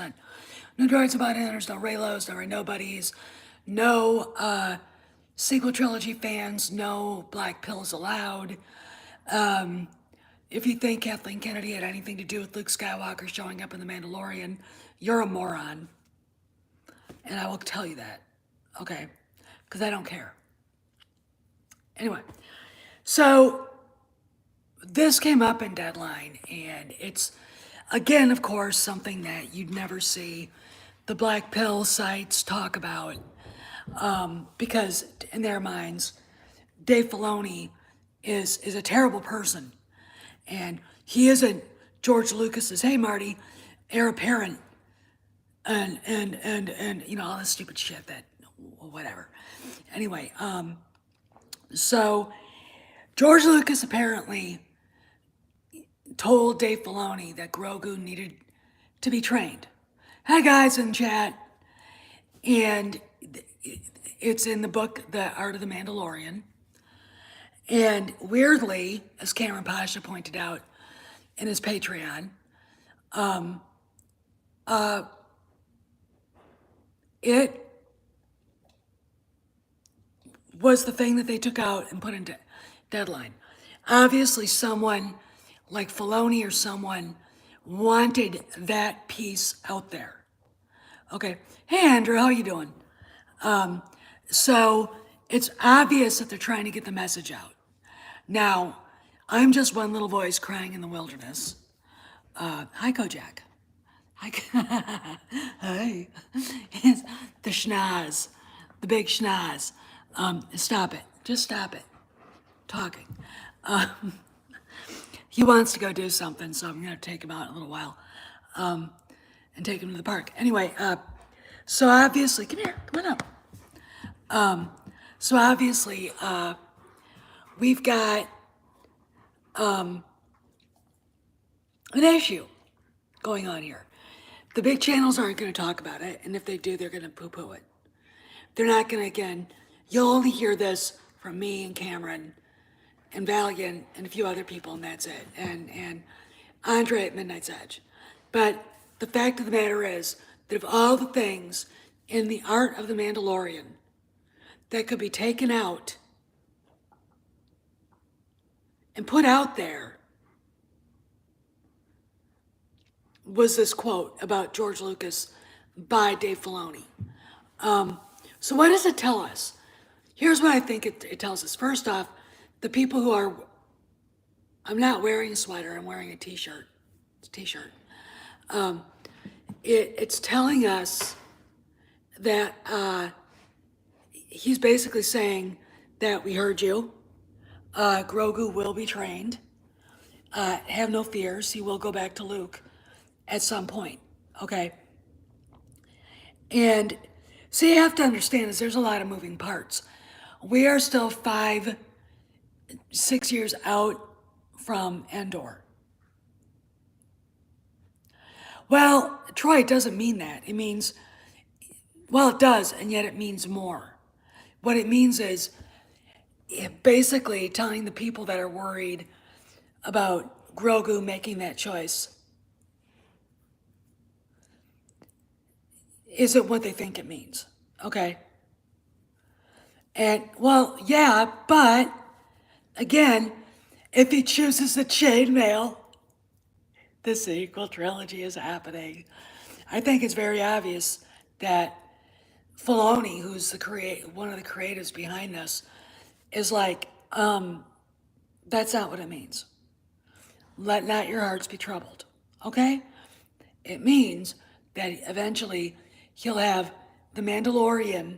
100%. No droids about Enders, no Raylos, no Ray Nobodies, no sequel trilogy fans, no black pills allowed. If you think Kathleen Kennedy had anything to do with Luke Skywalker showing up in The Mandalorian, you're a moron. And I will tell you that, okay? Because I don't care. Anyway, so this came up in Deadline, and it's, again, of course, something that you'd never see the black pill sites talk about, because in their minds, Dave Filoni is a terrible person, and he isn't George Lucas's, hey Marty, heir apparent, and you know, all this stupid shit that, whatever. Anyway, so George Lucas apparently told Dave Filoni that Grogu needed to be trained. Hi guys in chat, and it's in the book The Art of the Mandalorian. And weirdly, as Cameron Pasha pointed out in his Patreon, it was the thing that they took out and put in Deadline. Obviously, someone like Filoni or someone wanted that piece out there. Okay. Hey, Andrew, how you doing? So it's obvious that they're trying to get the message out. Now, I'm just one little voice crying in the wilderness. Hi, Kojak. Hi. Hi. It's the schnoz, the big schnoz. Stop it. Just stop it. Talking. He wants to go do something, so I'm going to take him out in a little while and take him to the park. Anyway, so obviously, come here, come on up. So obviously, we've got an issue going on here. The big channels aren't going to talk about it, and if they do, they're going to poo-poo it. They're not going to, again, you'll only hear this from me and Cameron and Valiant and a few other people, and that's it, and Andre at Midnight's Edge. But the fact of the matter is that of all the things in the Art of the Mandalorian that could be taken out and put out there was this quote about George Lucas by Dave Filoni. So what does it tell us? Here's what I think it tells us. First off, the people who are, I'm not wearing a sweater, I'm wearing a t-shirt. It's a t-shirt. It's telling us that he's basically saying that we heard you. Grogu will be trained. Have no fears, he will go back to Luke at some point, okay? And so you have to understand is there's a lot of moving parts. We are still 5-6 years out from Endor. Well, Troy, it doesn't mean that. It means, well, it does, and yet it means more. What it means is basically telling the people that are worried about Grogu making that choice isn't what they think it means, okay? And, well, yeah, but, again, if he chooses the chainmail, the sequel trilogy is happening. I think it's very obvious that Filoni, who's one of the creatives behind this, is like, that's not what it means. Let not your hearts be troubled, okay? It means that eventually he'll have the Mandalorian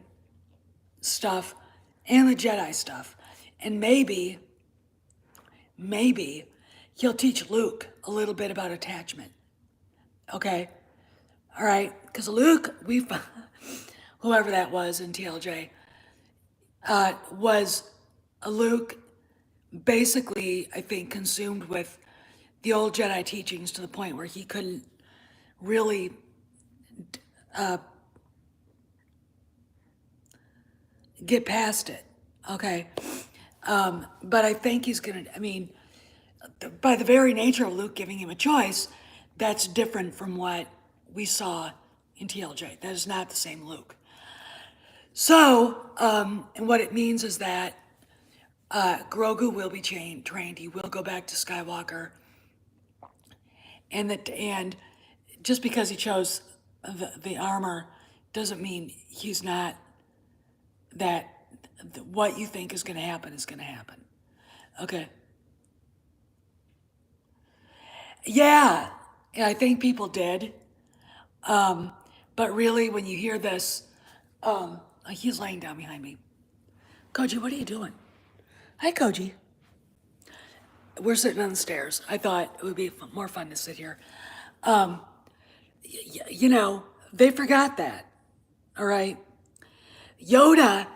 stuff and the Jedi stuff. And maybe he'll teach Luke a little bit about attachment. Okay? All right? Because Luke, whoever that was in TLJ, was a Luke basically, I think, consumed with the old Jedi teachings to the point where he couldn't really get past it, okay? But I think he's gonna, I mean, by the very nature of Luke giving him a choice, that's different from what we saw in TLJ. That is not the same Luke. So, and what it means is that Grogu will be trained. He will go back to Skywalker, and just because he chose the armor doesn't mean he's not that. What you think is going to happen is going to happen. Okay. Yeah, I think people did. But really, when you hear this, he's laying down behind me. Koji, what are you doing? Hi, Koji. We're sitting on the stairs. I thought it would be more fun to sit here. You know, they forgot that, all right? Yoda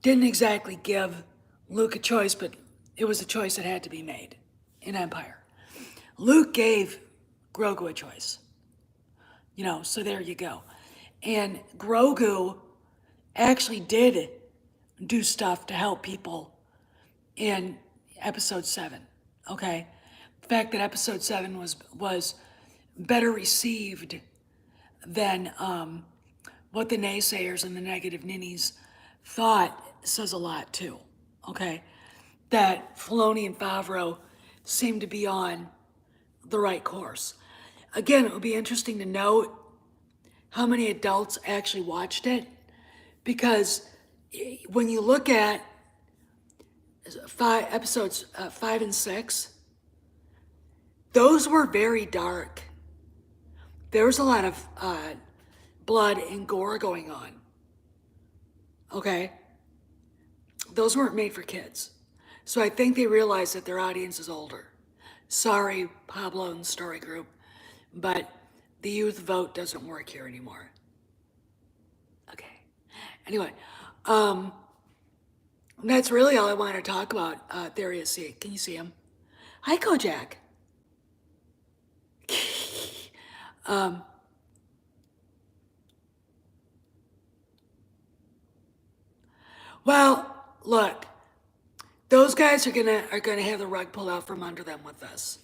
didn't exactly give Luke a choice, but it was a choice that had to be made in Empire. Luke gave Grogu a choice. You know, so there you go. And Grogu actually did do stuff to help people in episode 7. Okay? The fact that episode 7 was better received than what the naysayers and the negative ninnies thought says a lot too. Okay? That Filoni and Favreau seem to be on the right course. Again, it would be interesting to note how many adults actually watched it, because when you look at episodes 5 and 6, those were very dark. There was a lot of blood and gore going on. Okay? Those weren't made for kids. So I think they realized that their audience is older. Sorry, Pablo and the Story Group, but the youth vote doesn't work here anymore. Okay. Anyway, that's really all I wanted to talk about. There he is. Can you see him? Hi, Kojak. Well, look, those guys are gonna have the rug pulled out from under them with this.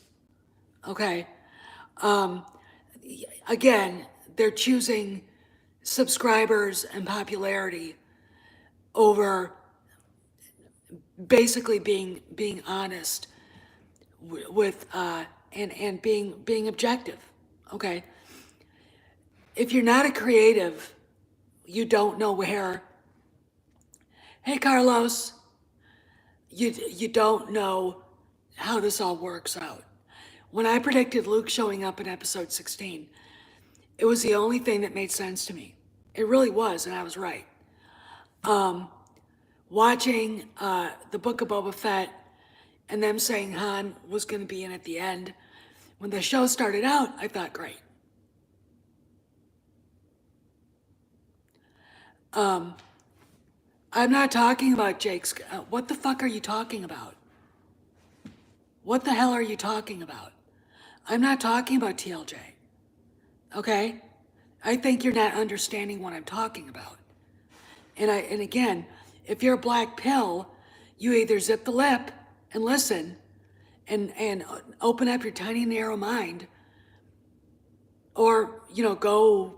Okay. Again, they're choosing subscribers and popularity over basically being honest with and being objective. Okay. If you're not a creative, you don't know where. Hey, Carlos. You don't know how this all works out. When I predicted Luke showing up in episode 16, it was the only thing that made sense to me. It really was, and I was right. Watching the Book of Boba Fett and them saying Han was going to be in at the end, when the show started out, I thought, great. I'm not talking about Jake's. What the fuck are you talking about? What the hell are you talking about? I'm not talking about TLJ. Okay? I think you're not understanding what I'm talking about. And again, if you're a black pill, you either zip the lip and listen and open up your tiny narrow mind, or go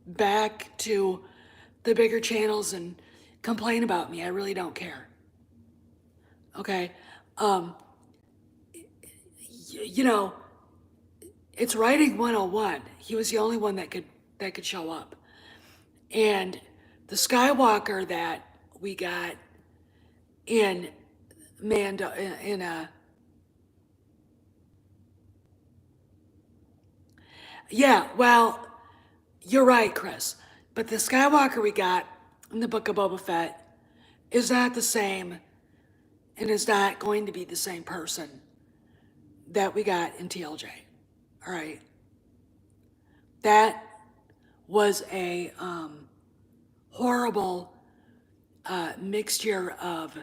back to the bigger channels and complain about me. I really don't care. Okay? It's writing 101. He was the only one that could show up. And the Skywalker that we got in Mando yeah, well, you're right, Chris. But the Skywalker we got in the Book of Boba Fett is not the same, and is not going to be the same person that we got in TLJ. All right. That was a horrible mixture of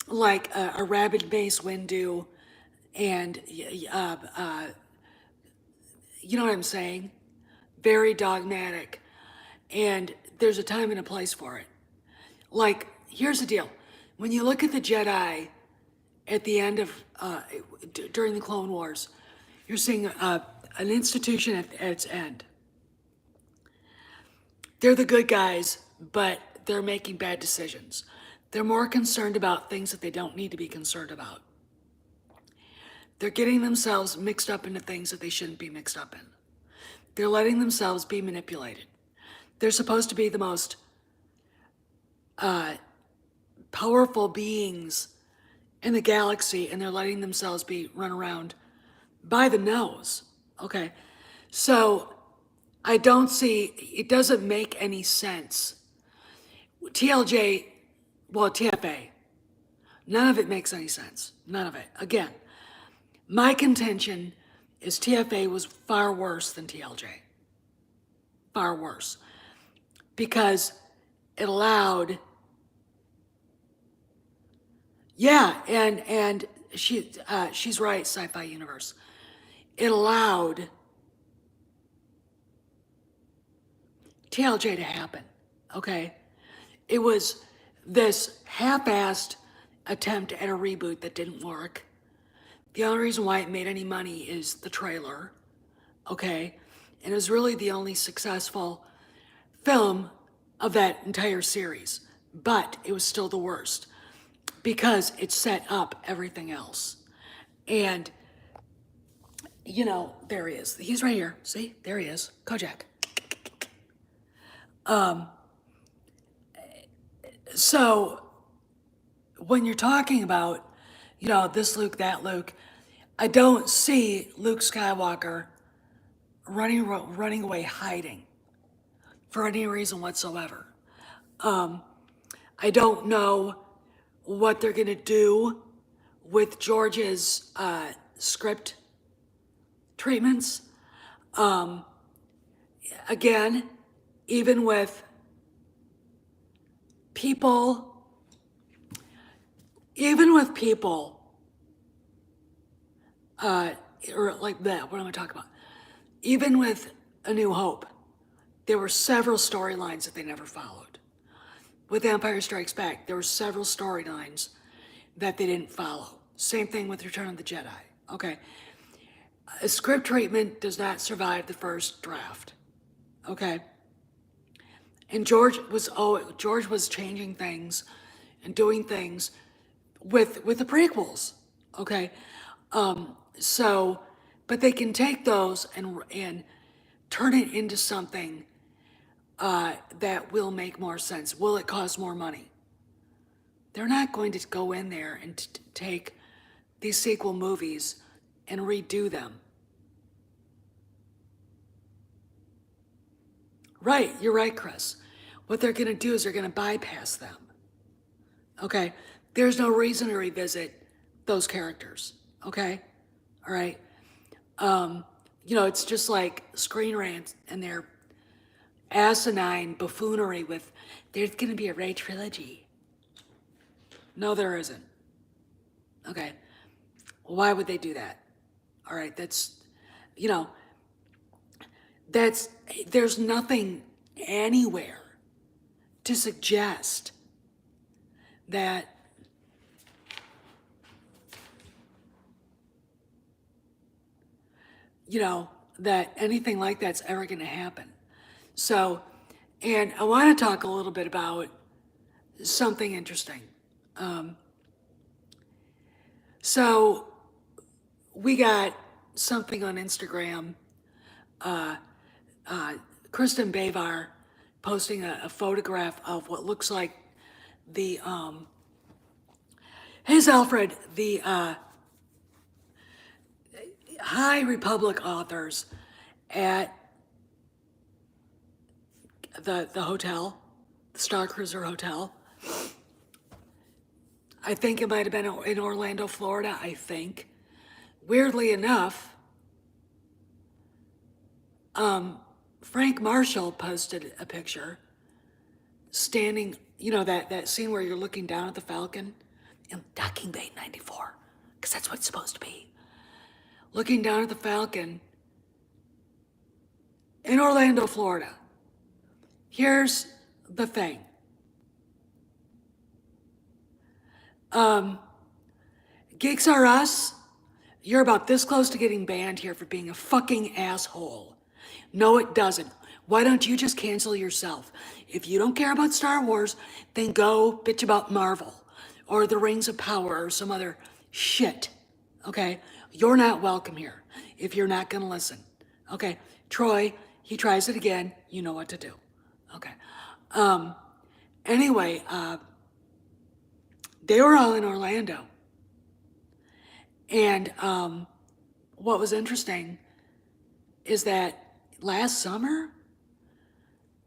like a rabid Mace Windu and you know what I'm saying? Very dogmatic. And there's a time and a place for it. Like, here's the deal. When you look at the Jedi at the end of, during the Clone Wars, You're seeing an institution at its end. They're the good guys, but they're making bad decisions. They're more concerned about things that they don't need to be concerned about. They're getting themselves mixed up into things that they shouldn't be mixed up in. They're letting themselves be manipulated. They're supposed to be the most powerful beings in the galaxy, and they're letting themselves be run around by the nose. Okay, so I don't see, it doesn't make any sense. TLJ, well, TFA, none of it makes any sense. None of it. Again, my contention is TFA was far worse than TLJ. Far worse. Because it allowed, yeah, and she's right, Sci-Fi Universe. It allowed TLJ to happen, okay? It was this half-assed attempt at a reboot that didn't work. The only reason why it made any money is the trailer, okay? And it was really the only successful film of that entire series, but it was still the worst because it set up everything else. And, you know, there he is. He's right here. See, there he is, Kojak. So when you're talking about, you know, this Luke, that Luke, I don't see Luke Skywalker running away, hiding for any reason whatsoever. I don't know what they're gonna do with George's script treatments. Again, even with people, or like that, what am I talking about? Even with A New Hope, there were several storylines that they never followed. With Empire Strikes Back, there were several storylines that they didn't follow. Same thing with Return of the Jedi. Okay. A script treatment does not survive the first draft. Okay. And George was changing things and doing things with the prequels. Okay. So, but they can take those and turn it into something that will make more sense. Will it cost more money? They're not going to go in there and take these sequel movies and redo them. Right, you're right, Chris. What they're going to do is they're going to bypass them. Okay? There's no reason to revisit those characters. Okay? All right? You know, it's just like Screen Rant and their asinine buffoonery with, there's going to be a Rey trilogy. No, there isn't. Okay. Well, why would they do that? All right, that's, you know, there's nothing anywhere to suggest that you know, that anything like that's ever going to happen. So, and I want to talk a little bit about something interesting. So, we got something on Instagram. Kristen Bavar posting a photograph of what looks like the His Alfred, the High Republic authors at the hotel, the Star Cruiser Hotel. I think it might have been in Orlando, Florida, I think. Weirdly enough, Frank Marshall posted a picture standing, you know, that scene where you're looking down at the Falcon in Docking Bay 94, because that's what it's supposed to be. Looking down at the Falcon in Orlando, Florida. Here's the thing. Geeks R Us You're about this close to getting banned here for being a fucking asshole. No, it doesn't. Why don't you just cancel yourself? If you don't care about Star Wars, then go bitch about Marvel or the Rings of Power or some other shit. Okay? You're not welcome here if you're not gonna listen. Okay? Troy, he tries it again. You know what to do. Okay. Anyway, they were all in Orlando. And what was interesting is that last summer,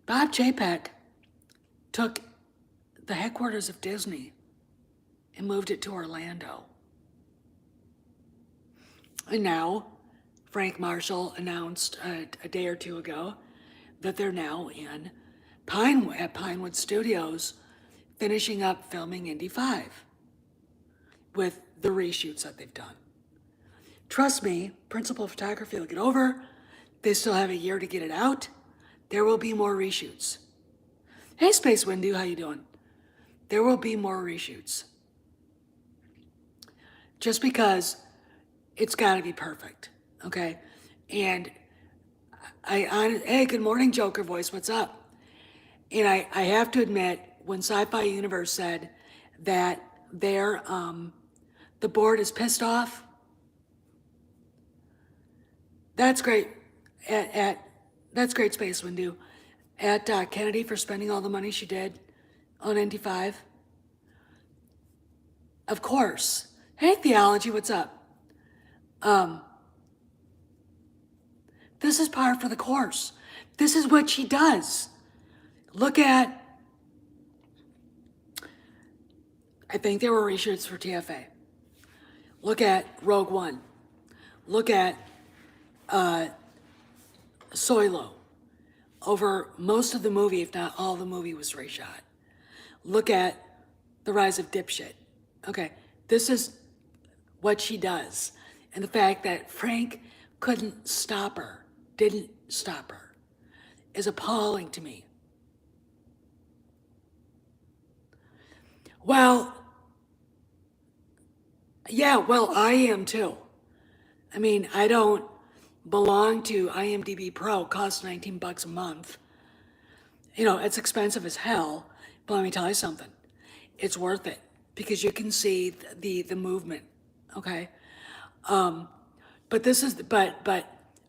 Bob Chapek took the headquarters of Disney and moved it to Orlando. And now, Frank Marshall announced a day or two ago that they're now in at Pinewood Studios, finishing up filming Indy 5 with the reshoots that they've done. Trust me, principal photography will get over. They still have a year to get it out. There will be more reshoots. Hey, Space Windu, how you doing? There will be more reshoots. Just because it's got to be perfect, okay? And hey, good morning, Joker voice, what's up? And I have to admit, when Sci-Fi Universe said that the board is pissed off, that's great. That's great, Space Windu. At Kennedy for spending all the money she did on ND5. Of course. Hey, Theology, what's up? This is par for the course. This is what she does. Look at, I think there were reshoots for TFA. Look at Rogue One. Look at Solo. Over most of the movie, if not all the movie, was reshot. Look at The Rise of Dipshit. Okay, this is what she does. And the fact that Frank couldn't stop her, didn't stop her, is appalling to me. Well, yeah, well, I am too. I mean, I don't belong to IMDb Pro, costs $19 a month. You know, it's expensive as hell, but let me tell you something. It's worth it because you can see the movement, okay? But this is, but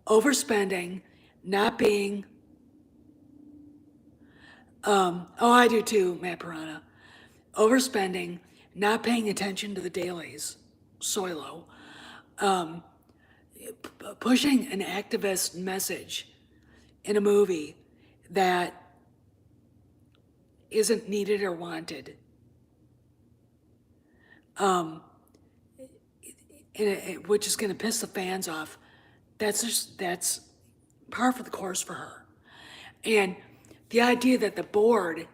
overspending, not being, oh, I do too, Matt Piranha. Overspending, not paying attention to the dailies, Soilo, pushing an activist message in a movie that isn't needed or wanted, which is going to piss the fans off. That's par for the course for her. And the idea that the board,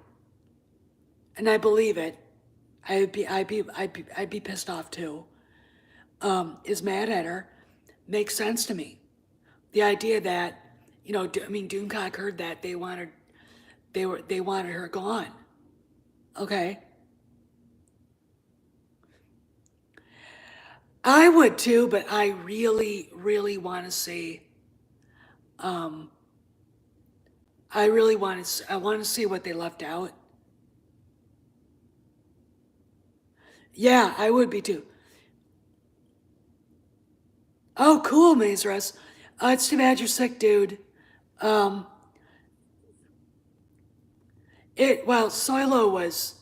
and I believe it, I'd be pissed off too, is mad at her, makes sense to me. The idea that, you know, I mean, Doomcock heard that they wanted her gone. Okay. I would too, but I really, really want to see. I want to see what they left out. Yeah, I would be too. Oh, cool, Mazerus. It's too bad you're sick, dude. Well, Solo was.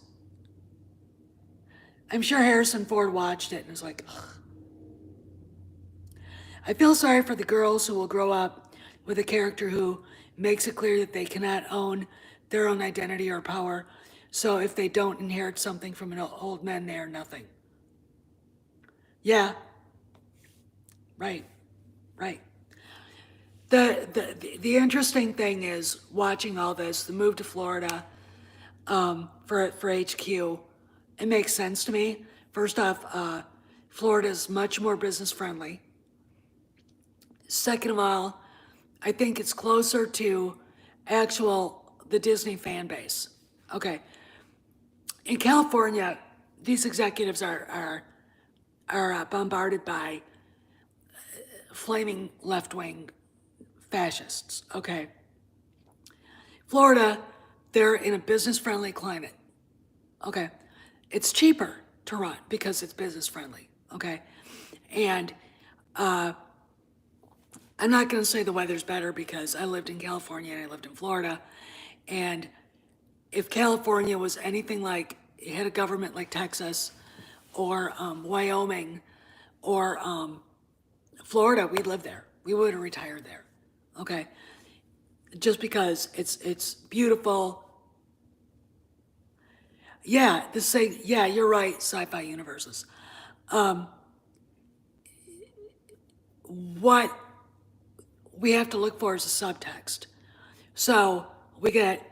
I'm sure Harrison Ford watched it and was like, ugh. I feel sorry for the girls who will grow up with a character who makes it clear that they cannot own their own identity or power. So if they don't inherit something from an old man, they are nothing. Yeah. Right. Right. The interesting thing is watching all this, the move to Florida for HQ, it makes sense to me. First off, Florida is much more business friendly. Second of all, I think it's closer to the Disney fan base. Okay. In California, these executives are bombarded by flaming left-wing fascists, okay? Florida, they're in a business-friendly climate, okay? It's cheaper to run because it's business-friendly, okay? And I'm not going to say the weather's better because I lived in California and I lived in Florida. And if California was anything like, it had a government like Texas or Wyoming or Florida, we'd live there. We would have retired there, okay? Just because it's beautiful. Yeah, yeah, you're right, sci-fi universes. What we have to look for is a subtext. So we get,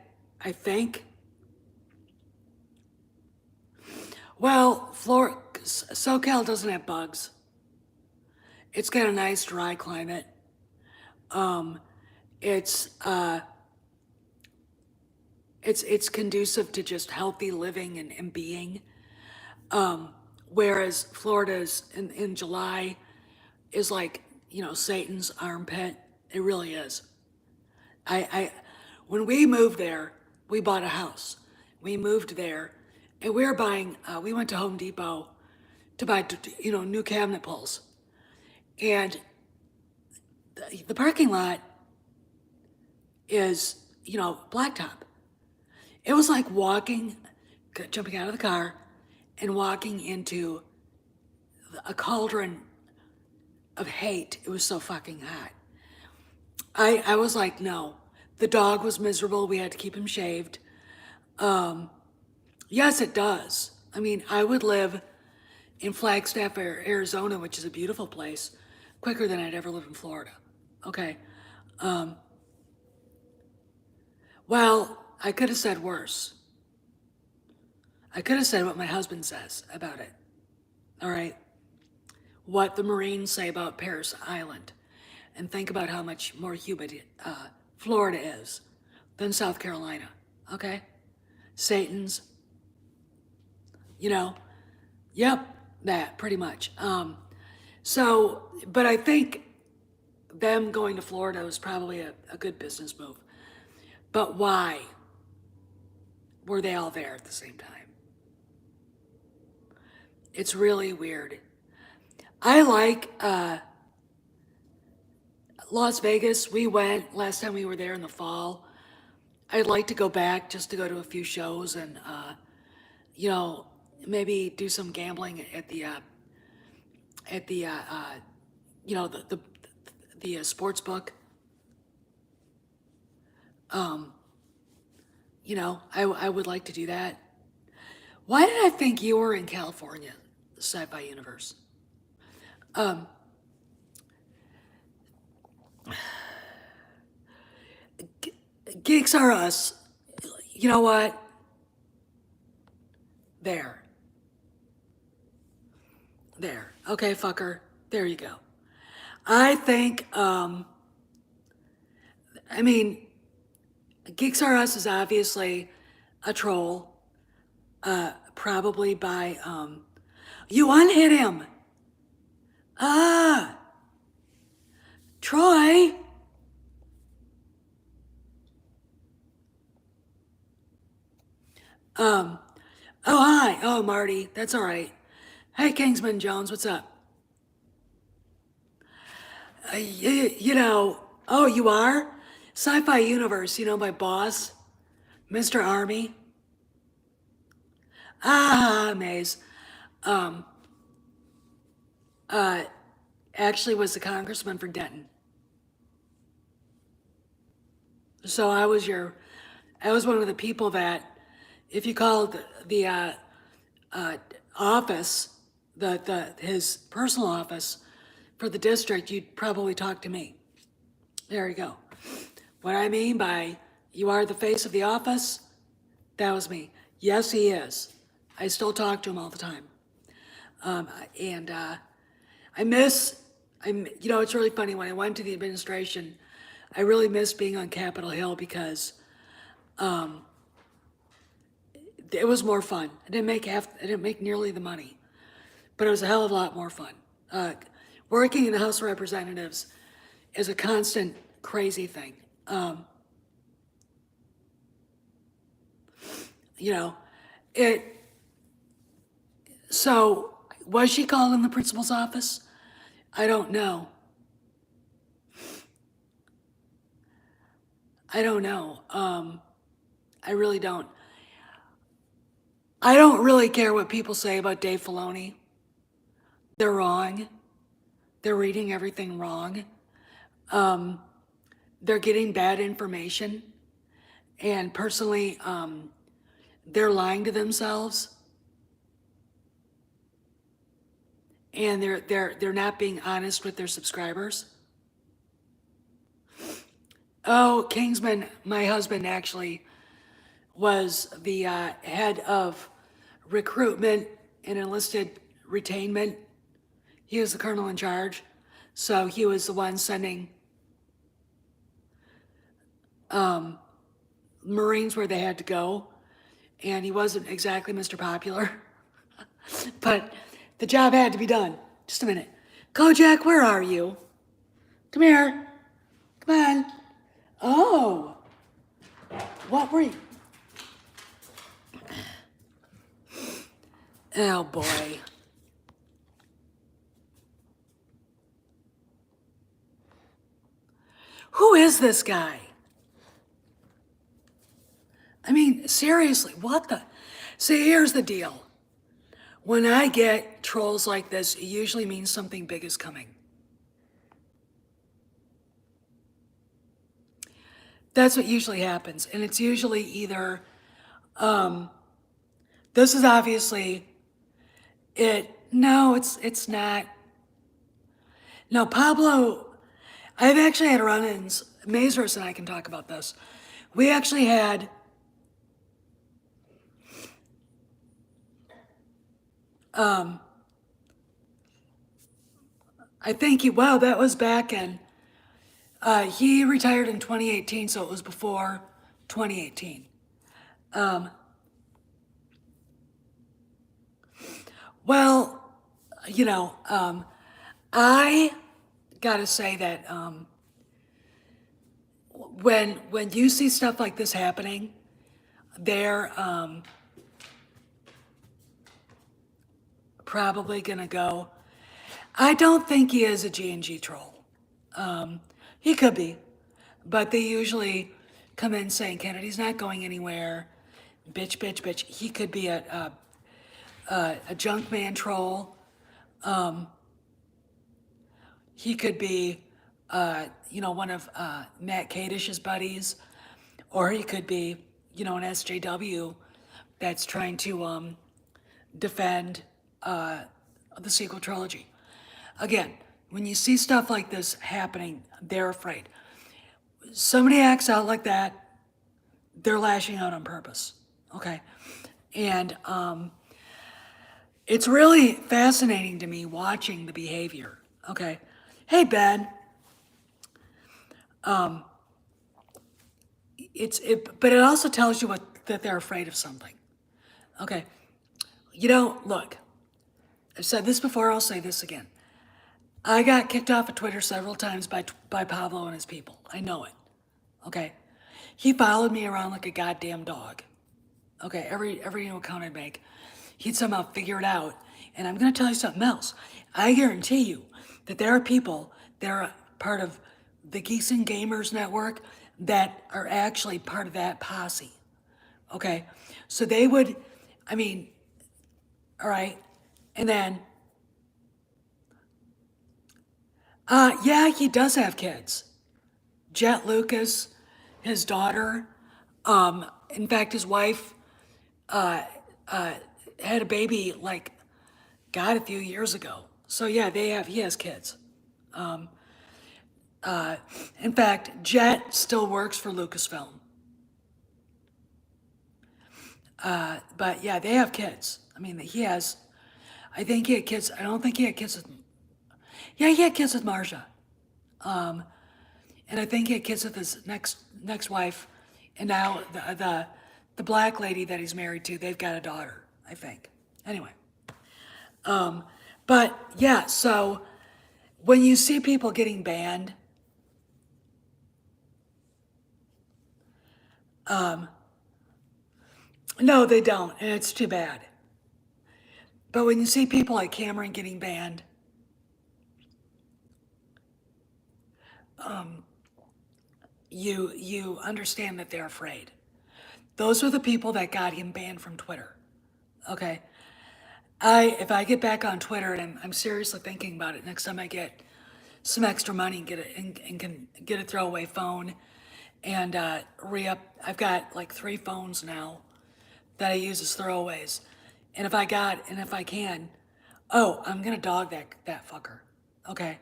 I think, well, SoCal doesn't have bugs. It's got a nice dry climate. It's it's conducive to just healthy living and being. Whereas Florida's in July is like, Satan's armpit. It really is. I when we moved there, we bought a house. We moved there, and we were buying. We went to Home Depot to buy, new cabinet pulls, and the parking lot is, blacktop. It was like jumping out of the car, and walking into a cauldron of hate. It was so fucking hot. I was like, no. The dog was miserable. We had to keep him shaved. Yes, it does. I mean, I would live in Flagstaff, Arizona, which is a beautiful place, quicker than I'd ever live in Florida. Okay. Well, I could have said worse. I could have said what my husband says about it. All right. What the Marines say about Paris Island. And think about how much more humid Florida is than South Carolina. Okay? Satan's, yep, that pretty much. But I think them going to Florida was probably a good business move. But why were they all there at the same time? It's really weird. I like Las Vegas. We went last time we were there in the fall. I'd like to go back just to go to a few shows and, maybe do some gambling at the sports book. I would like to do that. Why did I think you were in California, the sci-fi universe? Geeks are us. You know what? There. Okay, fucker. There you go. I think, Geeks R Us is obviously a troll, probably by, you unhit him. Ah, Troy. Oh, hi. Oh, Marty. That's all right. Hey, Kingsman Jones, what's up? Oh, you are? Sci-Fi Universe, my boss, Mr. Army. Ah, Maze. Actually was the congressman for Denton. So I was one of the people that, if you called the office, his personal office for the district, you'd probably talk to me. There you go. What I mean by you are the face of the office, that was me. Yes, he is. I still talk to him all the time. And it's really funny. When I went to the administration, I really miss being on Capitol Hill because it was more fun. I didn't make nearly the money, but it was a hell of a lot more fun. working in the House of Representatives is a constant crazy thing. You know, it. So was she called in the principal's office? I don't know. I don't know. I really don't. I don't really care what people say about Dave Filoni. They're wrong. They're reading everything wrong. They're getting bad information. And personally, they're lying to themselves. And they're not being honest with their subscribers. Oh, Kingsman, my husband actually was the head of recruitment and enlisted retainment. He was the colonel in charge. So he was the one sending Marines where they had to go. And he wasn't exactly Mr. Popular. But the job had to be done. Just a minute. Kojak, where are you? Come here. Come on. Oh. What were you? Oh, boy. Who is this guy? I mean, seriously, what the? See, here's the deal. When I get trolls like this, it usually means something big is coming. That's what usually happens. And it's usually either, this is obviously it. No, it's not. No, Pablo, I've actually had run-ins. Mazurus and I can talk about this. We actually had I think wow, that was back in, he retired in 2018, so it was before 2018. Well, you know, I gotta say that when you see stuff like this happening, they're probably gonna go. I don't think he is a G&G troll. He could be, but they usually come in saying Kennedy's not going anywhere. Bitch, bitch, bitch. He could be a junk man troll. He could be, one of Matt Kadish's buddies, or he could be, an SJW that's trying to defend the sequel trilogy. Again, when you see stuff like this happening, they're afraid. Somebody acts out like that, they're lashing out on purpose. Okay, and it's really fascinating to me watching the behavior. Okay, hey Ben, but it also tells you that they're afraid of something. Okay, look. I've said this before. I'll say this again. I got kicked off of Twitter several times by Pablo and his people. I know it. Okay, he followed me around like a goddamn dog. Okay, every account I make, he'd somehow figure it out. And I'm gonna tell you something else. I guarantee you that there are people that are part of the Geeks and Gamers network that are actually part of that posse. Okay, so they would, all right, and then, yeah, he does have kids. Jet Lucas, his daughter, in fact, his wife had a baby a few years ago. So yeah, he has kids. In fact, Jet still works for Lucasfilm. But yeah, they have kids. I think he had kids. I don't think he had kids with, yeah, he had kids with Marcia. And I think he had kids with his next wife. And now the black lady that he's married to, they've got a daughter, I think. Anyway. But yeah, so When you see people getting banned, no, they don't, and it's too bad. But when you see people like Cameron getting banned, you understand that they're afraid. Those are the people that got him banned from Twitter. Okay, if I get back on Twitter, and I'm seriously thinking about it next time I get some extra money and and can get a throwaway phone and re-up. I've got like 3 phones now that I use as throwaways, and if I can, oh, I'm gonna dog that fucker, okay?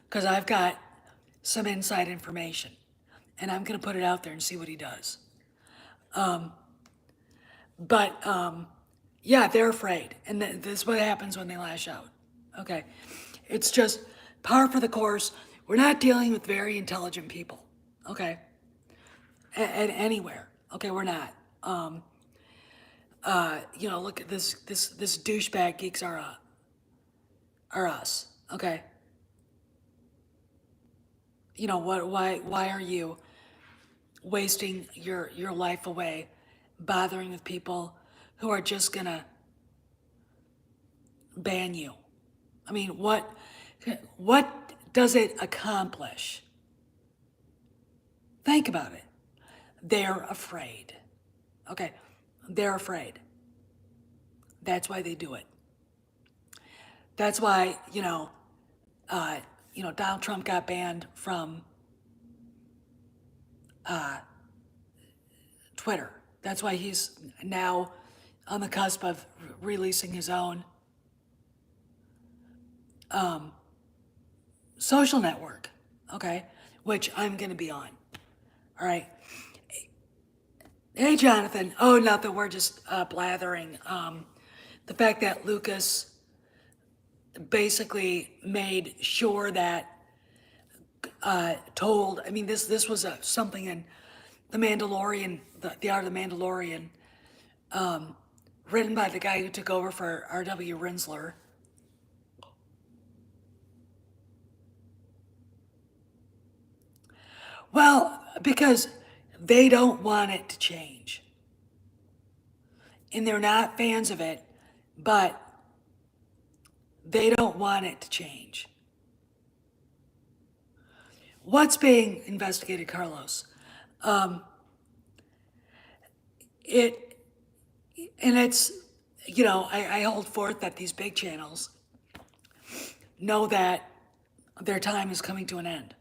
Because I've got some inside information, and I'm gonna put it out there and see what he does. But yeah, they're afraid, and this is what happens when they lash out. Okay, it's just par for the course. We're not dealing with very intelligent people. Okay, and anywhere. Okay, we're not. Look at this douchebag geeks are us. Okay, what? Why are you wasting your life away, bothering with people who are just gonna ban you? I mean, what does it accomplish? Think about it. They're afraid. Okay, they're afraid. That's why they do it. That's why Donald Trump got banned from Twitter. That's why he's now on the cusp of releasing his own social network. Okay, which I'm gonna be on. All right. Hey, Jonathan. Oh, nothing. We're just blathering. The fact that Lucas basically made sure that told. I mean, this was something in the Mandalorian, the Art of the Mandalorian, written by the guy who took over for R.W. Rinsler. Well, because they don't want it to change, and they're not fans of it, but they don't want it to change. What's being investigated, Carlos? It and it's I hold forth that these big channels know that their time is coming to an end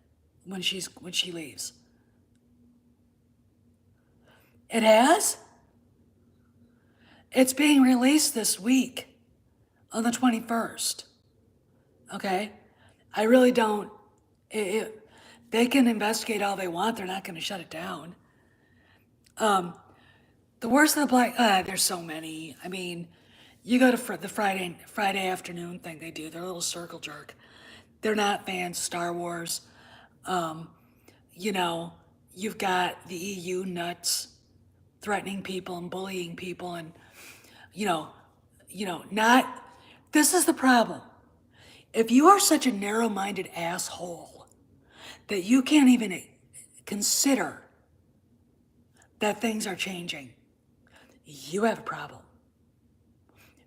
when she leaves. It has. It's being released this week on the 21st. Okay, I really don't. They can investigate all they want. They're not going to shut it down. The worst of the black. There's so many. I mean, you go to the Friday afternoon thing they do. They're a little circle jerk. They're not fans of Star Wars. You know, you've got the EU nuts threatening people and bullying people, and you know, not. This is the problem. If you are such a narrow-minded asshole that you can't even consider that things are changing, you have a problem.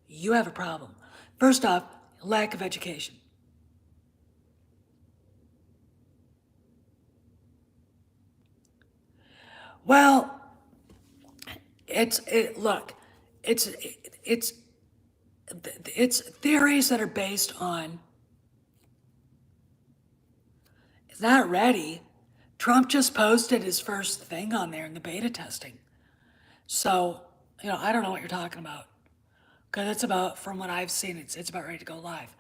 You have a problem. First off, lack of education. Well, look, it's it's it's theories that are based on. It's not ready. Trump just posted his first thing on there in the beta testing. So, I don't know what you're talking about. Because it's about, from what I've seen, it's about ready to go live.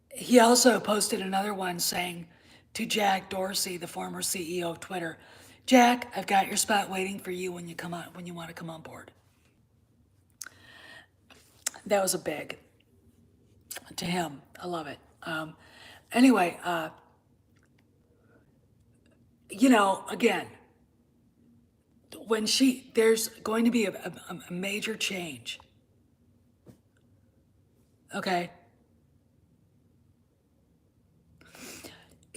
He also posted another one saying to Jack Dorsey, the former CEO of Twitter, Jack, I've got your spot waiting for you when you want to come on board. That was a big to him. I love it. Anyway, again, when there's going to be a major change. Okay.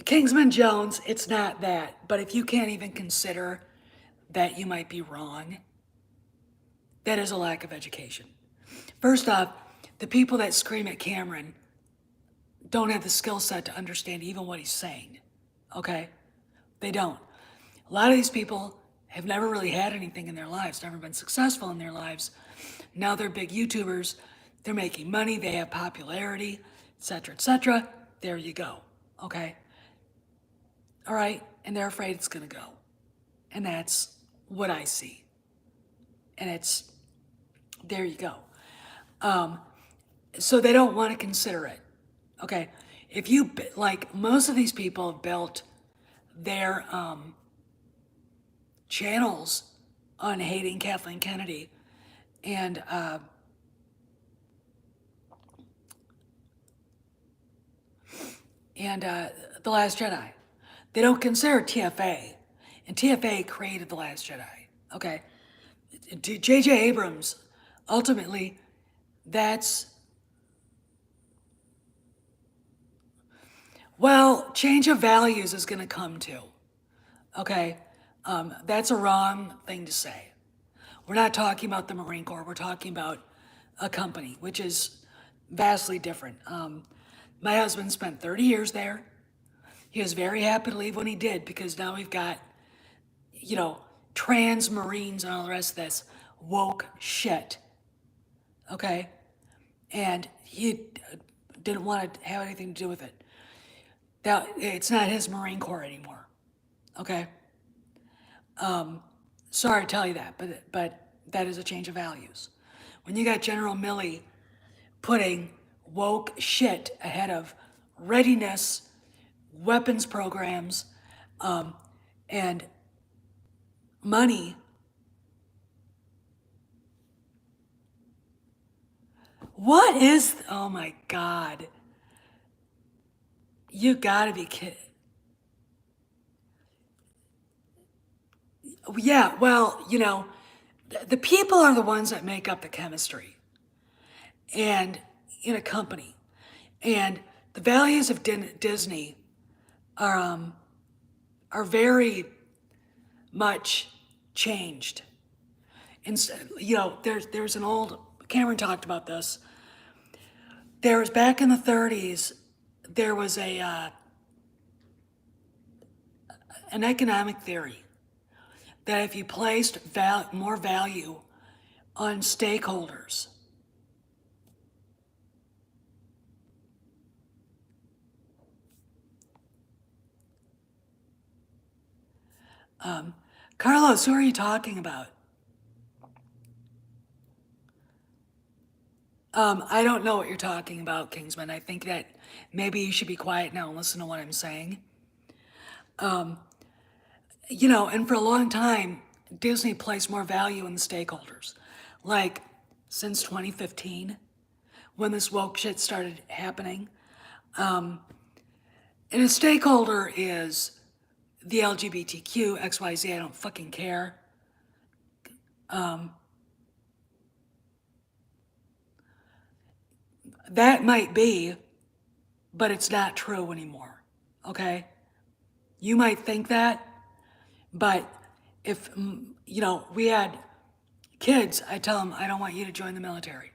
Kingsman Jones, it's not that. But if you can't even consider that you might be wrong, that is a lack of education. First off, the people that scream at Cameron don't have the skill set to understand even what he's saying. Okay? They don't. A lot of these people have never really had anything in their lives, never been successful in their lives. Now they're big YouTubers, they're making money, they have popularity, etc., etc. There you go. Okay? All right? And they're afraid it's going to go. And that's what I see. And it's, there you go. So they don't want to consider it. Okay? If you, like, most of these people have built their channels on hating Kathleen Kennedy and The Last Jedi. They don't consider TFA, and TFA created The Last Jedi. Okay, J.J. Abrams, ultimately, that's, well, change of values is going to come too. Okay, that's a wrong thing to say. We're not talking about the Marine Corps. We're talking about a company, which is vastly different. My husband spent 30 years there. He was very happy to leave when he did because now we've got, trans Marines and all the rest of this woke shit. Okay? And he didn't want to have anything to do with it. Now, it's not his Marine Corps anymore. Okay? Sorry to tell you that, but that is a change of values. When you got General Milley putting woke shit ahead of readiness, weapons programs, and money, what is, oh my God. You gotta be kidding. Yeah, well, the people are the ones that make up the chemistry and in a company. And the values of Disney are very much changed. Instead, there's an old, Cameron talked about this. There was back in the 30s, there was an economic theory that if you placed more value on stakeholders, Carlos, who are you talking about? I don't know what you're talking about, Kingsman. I think that maybe you should be quiet now and listen to what I'm saying. And for a long time, Disney placed more value in the stakeholders. Like, since 2015, when this woke shit started happening. And a stakeholder is the LGBTQ, XYZ, I don't fucking care. That might be, but it's not true anymore, okay? You might think that, but if, we had kids, I tell them, I don't want you to join the military.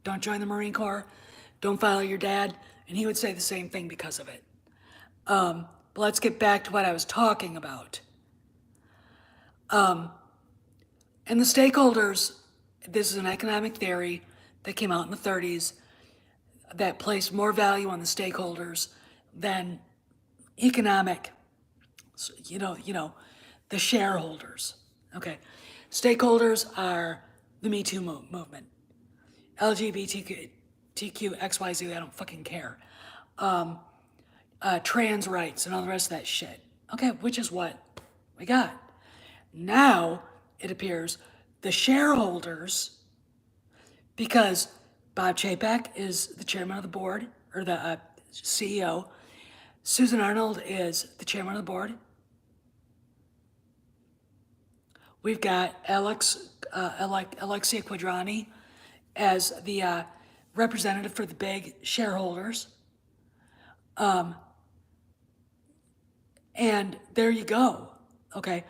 Don't join the Marine Corps. Don't follow your dad. And he would say the same thing because of it. But let's get back to what I was talking about. And the stakeholders, this is an economic theory that came out in the 30s that placed more value on the stakeholders than economic, the shareholders. Okay. Stakeholders are the Me Too movement. LGBTQ, XYZ, I don't fucking care. Trans rights and all the rest of that shit. Okay, which is what we got. Now, it appears the shareholders, because Bob Chapek is the chairman of the board, or the CEO, Susan Arnold is the chairman of the board. We've got Alexia Quadrani as the representative for the big shareholders. And there you go. Okay.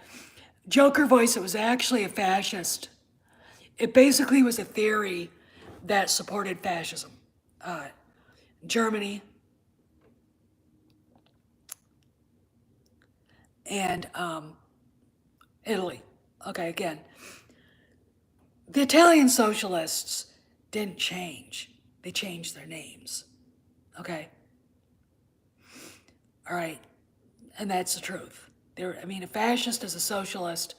Joker voice, it was actually a fascist. It basically was a theory that supported fascism. Uh, Germany and Italy. Okay, again, the Italian socialists didn't change. They changed their names. Okay? All right. And that's the truth. I mean, a fascist is a socialist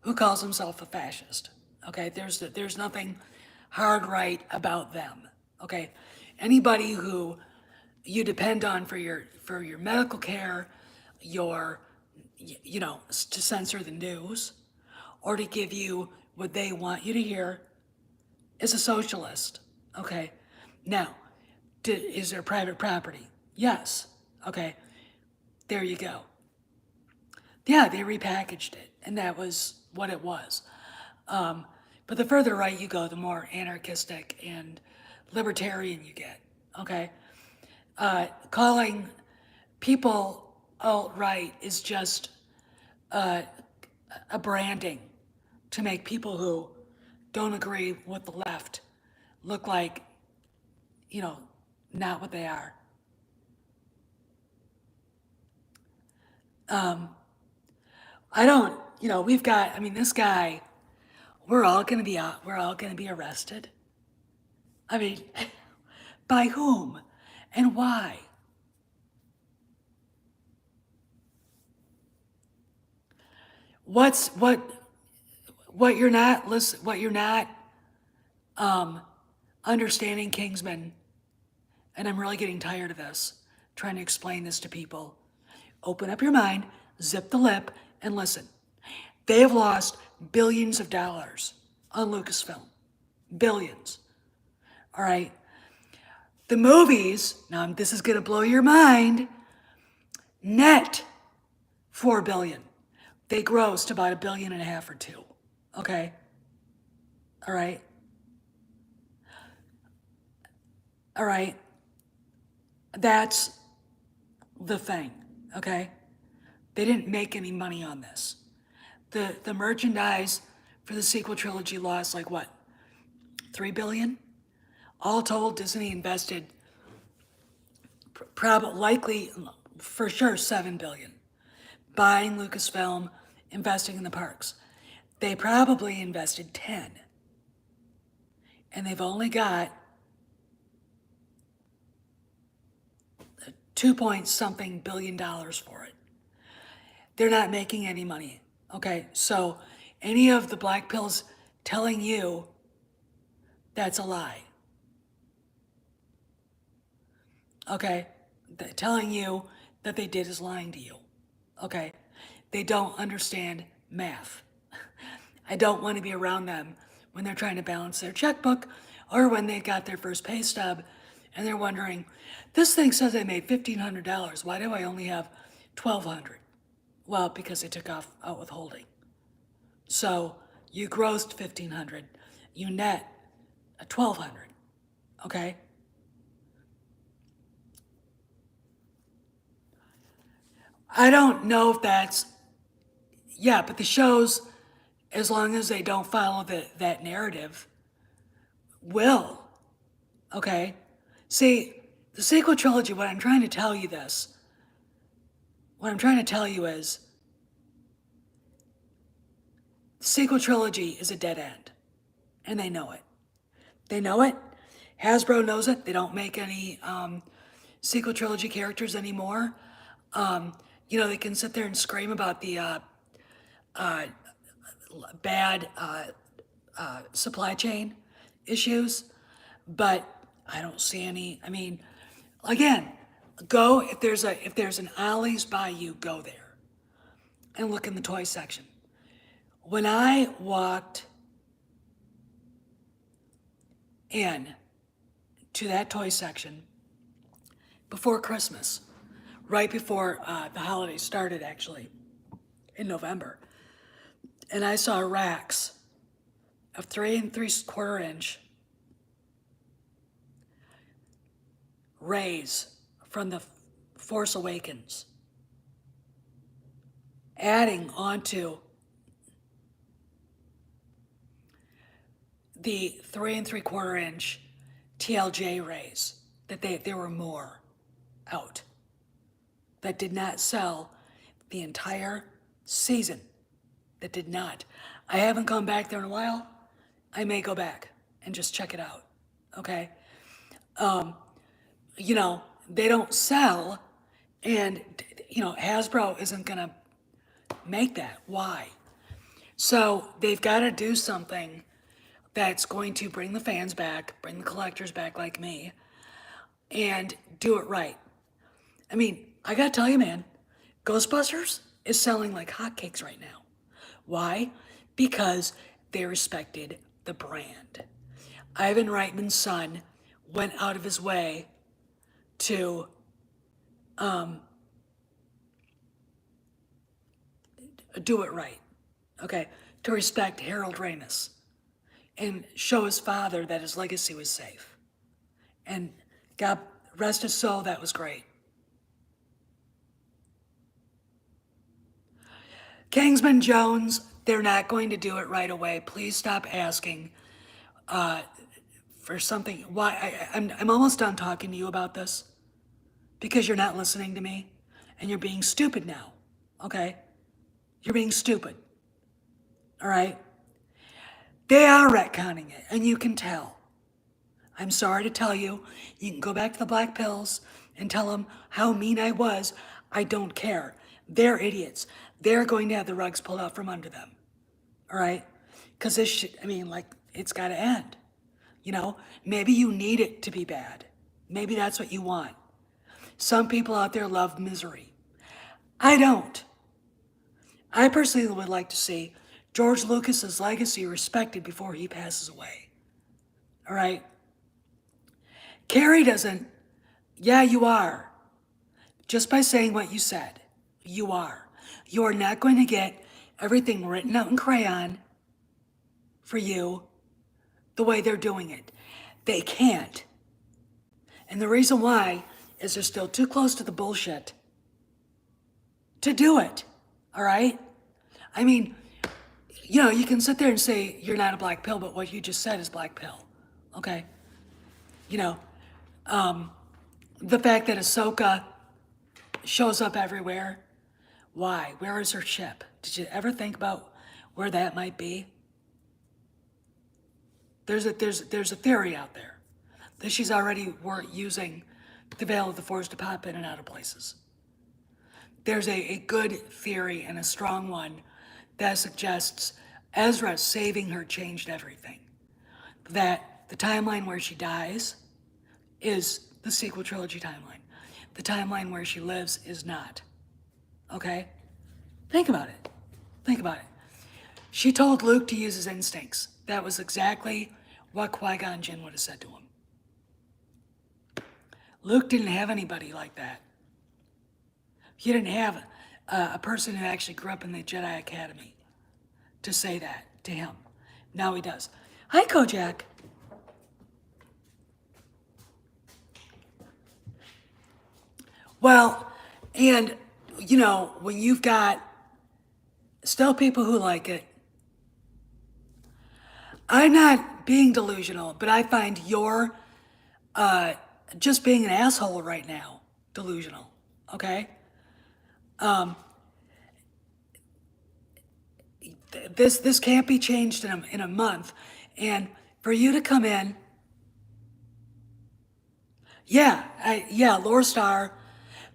who calls himself a fascist. Okay? There's nothing hard right about them. Okay? Anybody who you depend on for your medical care, your to censor the news or to give you what they want you to hear is a socialist. Okay? Now, is there private property? Yes. Okay. There you go. Yeah, they repackaged it, and that was what it was. Um, but the further right you go, the more anarchistic and libertarian you get. Okay? Calling people alt-right is just a branding to make people who don't agree with the left look like, you know, not what they are. I don't, we've got, I mean, this guy, we're all gonna be arrested. I mean, by whom and why? What's what you're not listen what you're not understanding, Kingsman, and I'm really getting tired of this, trying to explain this to people. Open up your mind, zip the lip, and listen. They have lost billions of dollars on Lucasfilm. Billions. All right. The movies, now this is going to blow your mind, net 4 billion. They grossed about 1.5 billion or 2. Okay? All right? All right? That's the thing. Okay? They didn't make any money on this. The merchandise for the sequel trilogy lost like what? 3 billion? All told, Disney invested probably likely for sure 7 billion buying Lucasfilm, investing in the parks. They probably invested 10, and they've only got 2 point something billion dollars for it. They're not making any money. Okay, so any of the black pills telling you that's a lie. Okay, telling you that they did is lying to you. Okay, they don't understand math. I don't want to be around them when they're trying to balance their checkbook or when they got their first pay stub and they're wondering, this thing says I made $1,500. Why do I only have $1,200? Well, because they took off out withholding. So you grossed 1,500, you net a 1,200. Okay? I don't know if that's, yeah, but the shows, as long as they don't follow that narrative, will. Okay? See, the sequel trilogy, what I'm trying to tell you is the sequel trilogy is a dead end. And they know it. They know it. Hasbro knows it. They don't make any sequel trilogy characters anymore. They can sit there and scream about the bad supply chain issues, but I don't see any. I mean, again, go if there's an Ollie's by you, go there and look in the toy section. When I walked in to that toy section before Christmas, right before the holidays started, actually, in November, and I saw racks of 3 3/4 inch Rays from the Force Awakens. adding onto the 3 3/4 inch TLJ rays, that there were more out that did not sell the entire season. That did not. I haven't gone back there in a while. I may go back and just check it out. Okay? You know, they don't sell, and, you know, Hasbro isn't going to make that. Why? So they've got to do something that's going to bring the fans back, bring the collectors back like me, and do it right. I mean, I gotta tell you, man, Ghostbusters is selling like hotcakes right now. Why? Because they respected the brand. Ivan Reitman's son went out of his way to do it right, okay? To respect Harold Ramis and show his father that his legacy was safe. And God rest his soul, that was great. Kingsman Jones, they're not going to do it right away. Please stop asking for something. Why? I'm almost done talking to you about this because you're not listening to me and you're being stupid now, okay? You're being stupid, all right? They are retconning it, and you can tell. I'm sorry to tell you, you can go back to the Black Pills and tell them how mean I was. I don't care. They're idiots. They're going to have the rugs pulled out from under them. All right? Because this shit, I mean, like, it's got to end. You know, maybe you need it to be bad. Maybe that's what you want. Some people out there love misery. I don't. I personally would like to see George Lucas's legacy respected before he passes away. All right? Carrie doesn't. Yeah, you are. Just by saying what you said, you are. You are not going to get everything written out in crayon for you the way they're doing it. They can't. And the reason why is they're still too close to the bullshit to do it. All right? I mean, you know, you can sit there and say you're not a black pill, but what you just said is black pill. Okay? You know, the fact that Ahsoka shows up everywhere. Why? Where is her ship? Did you ever think about where that might be? There's a theory out there that she's already using the veil of the Force to pop in and out of places. There's a good theory and a strong one that suggests Ezra saving her changed everything. That the timeline where she dies is the sequel trilogy timeline. The timeline where she lives is not. Okay? Think about it. Think about it. She told Luke to use his instincts. That was exactly what Qui-Gon Jinn would have said to him. Luke didn't have anybody like that. He didn't have a person who actually grew up in the Jedi Academy to say that to him. Now he does. Hi, Kojak. Well, and, you know, when you've got still people who like it, I'm not being delusional, but I find you're just being an asshole right now delusional, okay? This can't be changed in a month, and for you to come in, yeah, Lore Star,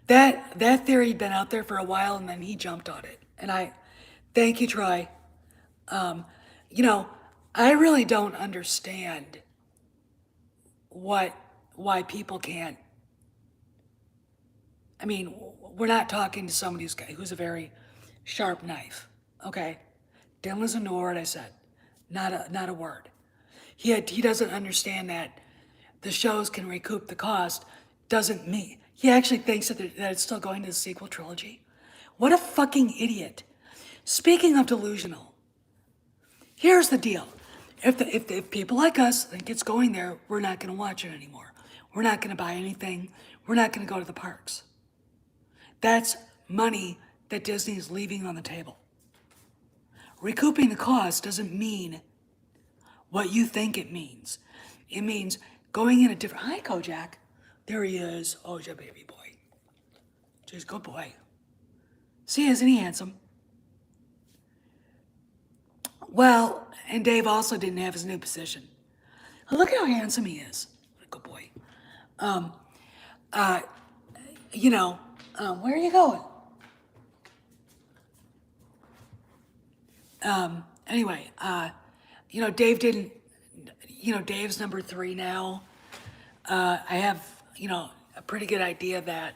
that theory had been out there for a while, and then he jumped on it, and thank you, Troy. You know, I really don't understand why people can't. I mean, we're not talking to somebody who's a very sharp knife, okay? Didn't listen to a word I said, not a word. He doesn't understand that the shows can recoup the cost. Doesn't mean he actually thinks that it's still going to the sequel trilogy. What a fucking idiot! Speaking of delusional, here's the deal. If people like us think it's going there, we're not going to watch it anymore. We're not going to buy anything. We're not going to go to the parks. That's money that Disney is leaving on the table. Recouping the cost doesn't mean what you think it means. It means going in a different. Hi, Kojak. There he is. Oh, your baby boy. Just good boy. See, isn't he handsome? Well, and Dave also didn't have his new position. Look how handsome he is. Good boy. Uh, where are you going? Anyway, Dave didn't, Dave's number 3 now. I have, a pretty good idea that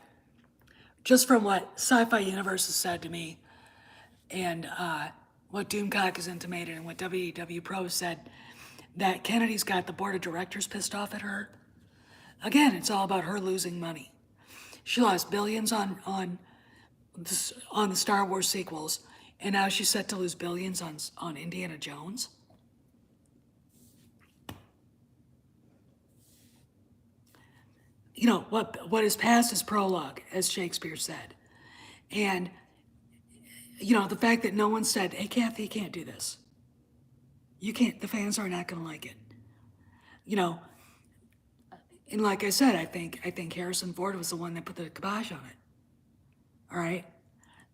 just from what Sci-Fi Universe has said to me and what Doomcock has intimated and what WW Pro said, that Kennedy's got the board of directors pissed off at her. Again, it's all about her losing money. She lost billions on the Star Wars sequels, and now she's set to lose billions on Indiana Jones. What is past is prologue, as Shakespeare said. And, the fact that no one said, hey, Kathy, you can't do this. You can't, the fans are not going to like it. And like I said, I think Harrison Ford was the one that put the kibosh on it. All right?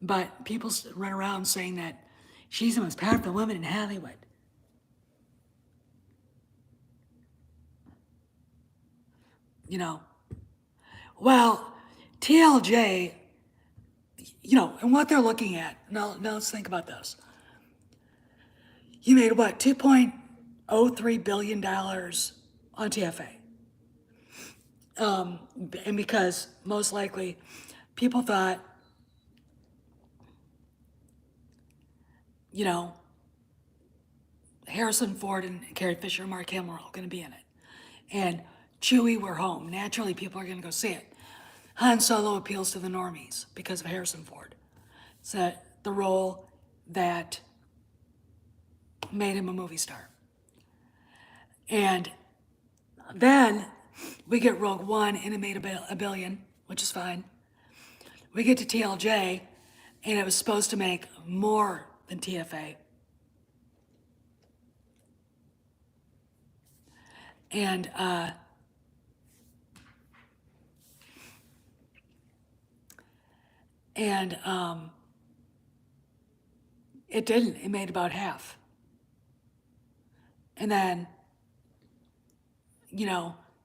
But people run around saying that she's the most powerful woman in Hollywood. Well, TLJ, and what they're looking at. Now let's think about this. You made what, $2.03 billion on TFA. And because most likely people thought, Harrison Ford and Carrie Fisher and Mark Hamill are all going to be in it. And Chewie, we're home. Naturally, people are going to go see it. Han Solo appeals to the normies because of Harrison Ford. It's the role that made him a movie star. And then we get Rogue One, and it made a billion, which is fine. We get to TLJ, and it was supposed to make more than TFA. And it didn't. It made about half. And then,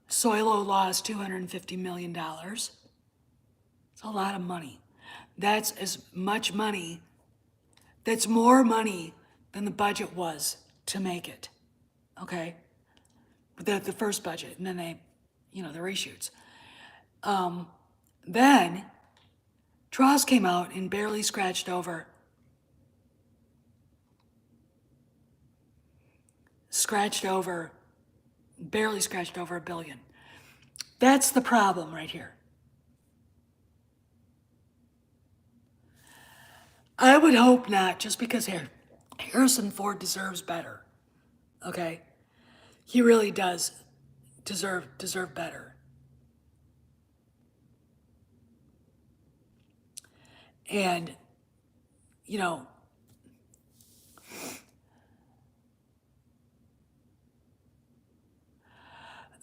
Solo lost $250 million. It's a lot of money. That's as much money, that's more money than the budget was to make it. Okay? The first budget, and then they, the reshoots. Then, Tross came out and barely scratched over barely scratched over $1 billion. That's the problem right here. I would hope not, just because Harrison Ford deserves better. Okay? He really does deserve better. And,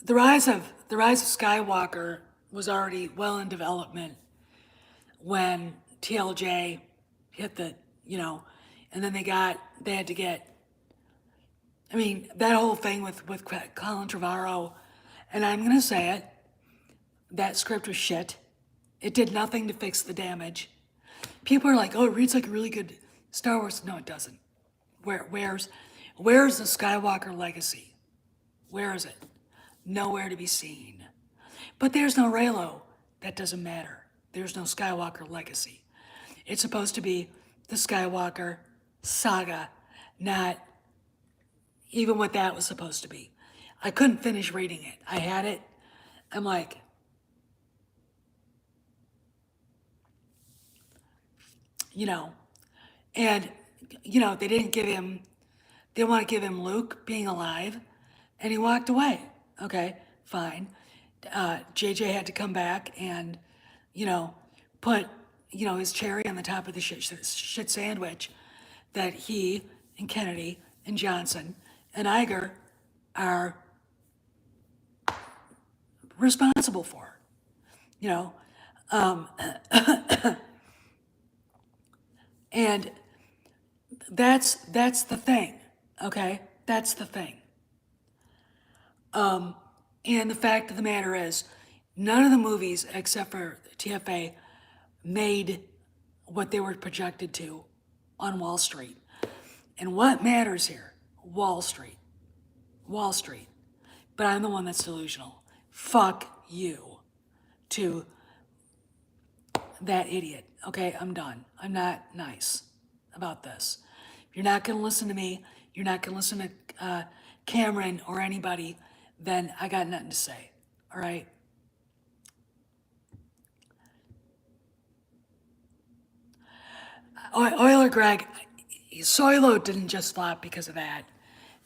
the rise of Skywalker was already well in development when TLJ hit the, and then they had to get, that whole thing with Colin Trevorrow, and I'm going to say it, that script was shit. It did nothing to fix the damage. People are like, oh, it reads like a really good Star Wars. No, it doesn't. Where's the Skywalker legacy? Where is it? Nowhere to be seen. But there's no Reylo. That doesn't matter. There's no Skywalker legacy. It's supposed to be the Skywalker saga, not even what that was supposed to be. I couldn't finish reading it. I had it. I'm like, and, they didn't want to give him Luke being alive, and he walked away. Okay, fine. JJ had to come back and, put, his cherry on the top of the shit sandwich that he and Kennedy and Johnson and Iger are responsible for. You know, and that's the thing, okay? That's the thing. And the fact of the matter is, none of the movies except for TFA made what they were projected to on Wall Street. And what matters here? Wall Street. Wall Street. But I'm the one that's delusional. Fuck you to that idiot. Okay, I'm done. I'm not nice about this. If you're not going to listen to me, you're not going to listen to Cameron or anybody, then I got nothing to say. All right? Euler Greg, Soilo didn't just flop because of that.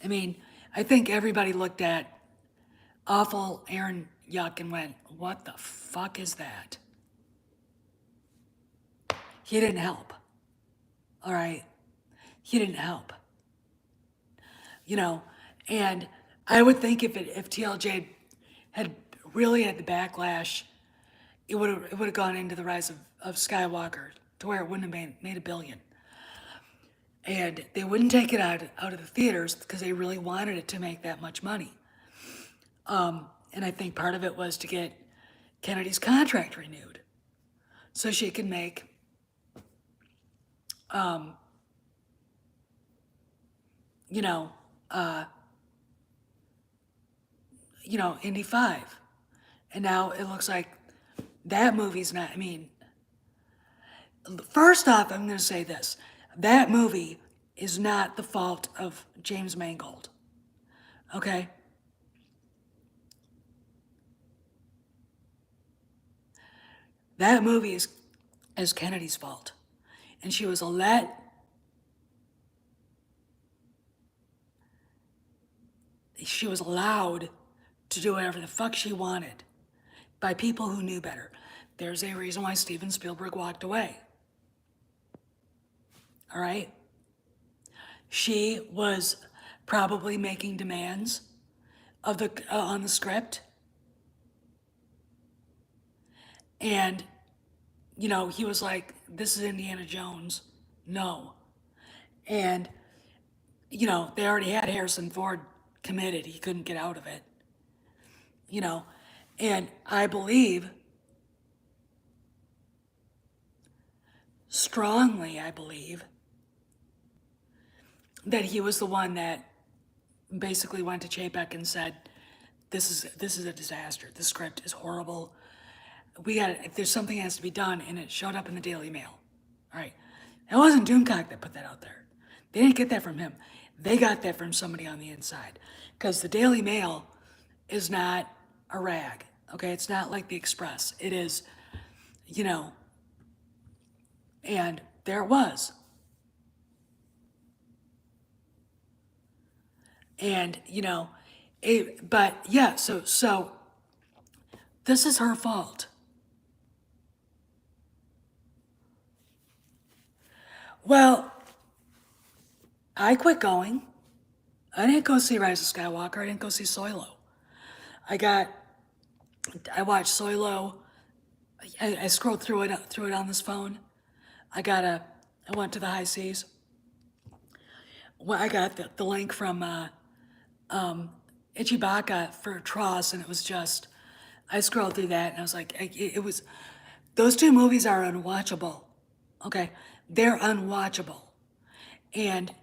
I mean, I think everybody looked at awful Aaron Yuck and went, what the fuck is that? He didn't help. All right? He didn't help. And I would think if TLJ had really had the backlash, it would have gone into the rise of Skywalker to where it wouldn't have made $1 billion. And they wouldn't take it out of the theaters because they really wanted it to make that much money. And I think part of it was to get Kennedy's contract renewed so she could make Indy 5. And now it looks like that movie's not, I mean, first off, I'm going to say this. That movie is not the fault of James Mangold. Okay? That movie is Kennedy's fault. And she was allowed to do whatever the fuck she wanted by people who knew better. There's a reason why Steven Spielberg walked away. All right? She was probably making demands on the script. And, he was like, this is Indiana Jones. No. And, they already had Harrison Ford committed. He couldn't get out of it. And I believe, strongly I believe, that he was the one that basically went to Chapek and said, this is a disaster. The script is horrible. If there's something that has to be done, and it showed up in the Daily Mail. All right. It wasn't Doomcock that put that out there. They didn't get that from him. They got that from somebody on the inside. Because the Daily Mail is not a rag. Okay, it's not like the Express. It is, and there it was. And, but yeah, so this is her fault. Well, I quit going. I didn't go see Rise of Skywalker. I didn't go see Solo. I watched Solo. I scrolled through it on this phone. I went to the high seas. Well, I got the link from Ichibaka for Tross, and it was just, I scrolled through that, and I was like, it was, those two movies are unwatchable. Okay, they're unwatchable. And,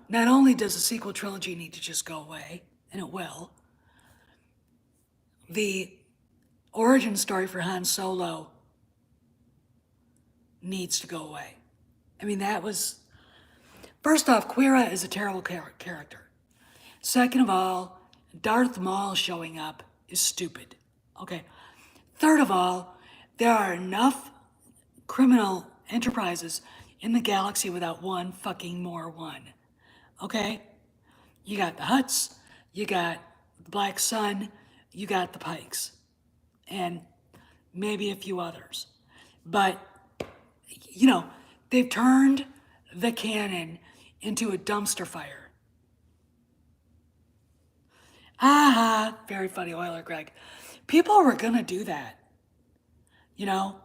not only does the sequel trilogy need to just go away, and it will, the origin story for Han Solo needs to go away. I mean, that was, first off, Quira is a terrible character. Second of all, Darth Maul showing up is stupid. Okay. Third of all, there are enough criminal enterprises in the galaxy without one fucking more one. Okay? You got the Hutts, you got the Black Sun, you got the Pikes, and maybe a few others. But, you know, they've turned the canon into a dumpster fire. Aha, very funny, Euler Greg. People were gonna do that, you know.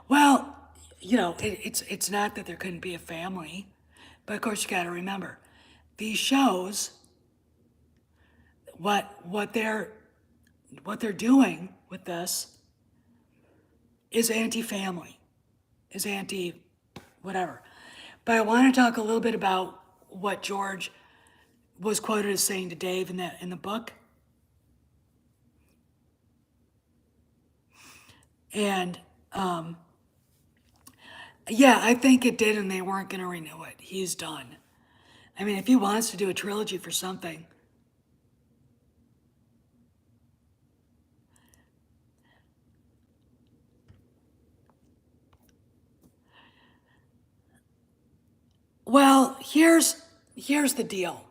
Well, it's not that there couldn't be a family, but of course you got to remember, these shows, what they're doing with this is anti-family, is anti whatever. But I want to talk a little bit about what George was quoted as saying to Dave in the book. And yeah, I think it did, and they weren't going to renew it. He's done. I mean, if he wants to do a trilogy for something, well, here's the deal.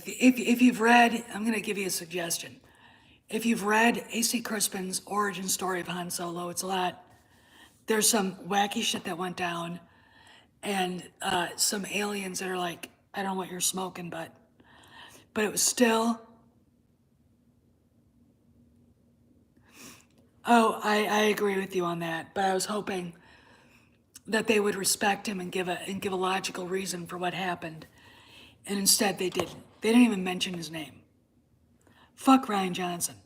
If you've read, I'm going to give you a suggestion. If you've read A.C. Crispin's origin story of Han Solo, it's a lot. There's some wacky shit that went down, and some aliens that are like, I don't know what you're smoking, but it was still. Oh, I agree with you on that, but I was hoping that they would respect him and give a logical reason for what happened, and instead they didn't. They didn't even mention his name. Fuck Ryan Johnson.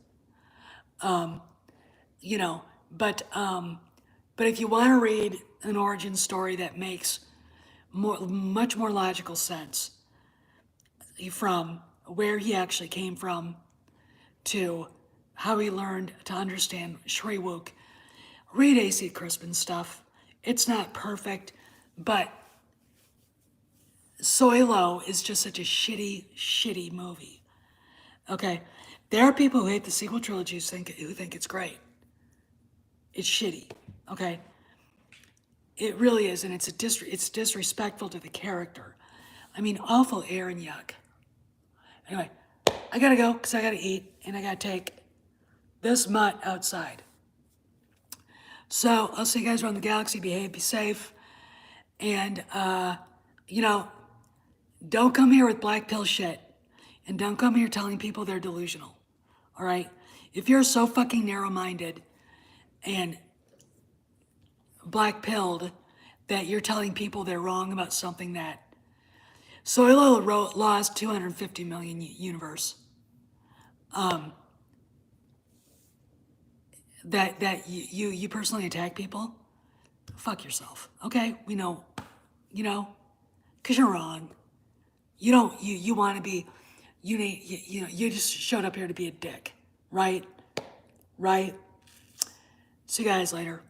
You know, but if you want to read an origin story that makes much more logical sense from where he actually came from to how he learned to understand Shriwook, read A.C. Crispin's stuff. It's not perfect, but Solo is just such a shitty movie. Okay, there are people who hate the sequel trilogies who think it's great. It's shitty. Okay, it really is, and it's disrespectful to the character. I mean, awful air and yuck. Anyway, I gotta go because I gotta eat and I gotta take this mutt outside. So I'll see you guys around the galaxy. Behave, be safe, and don't come here with black pill shit, and don't come here telling people they're delusional. All right? If you're so fucking narrow-minded and black pilled that you're telling people they're wrong about something that Solo lost 250 million universe. That you personally attack people, fuck yourself. Okay, we know, because you're wrong. You don't. You want to be. You need. You just showed up here to be a dick, right? Right. See you guys later.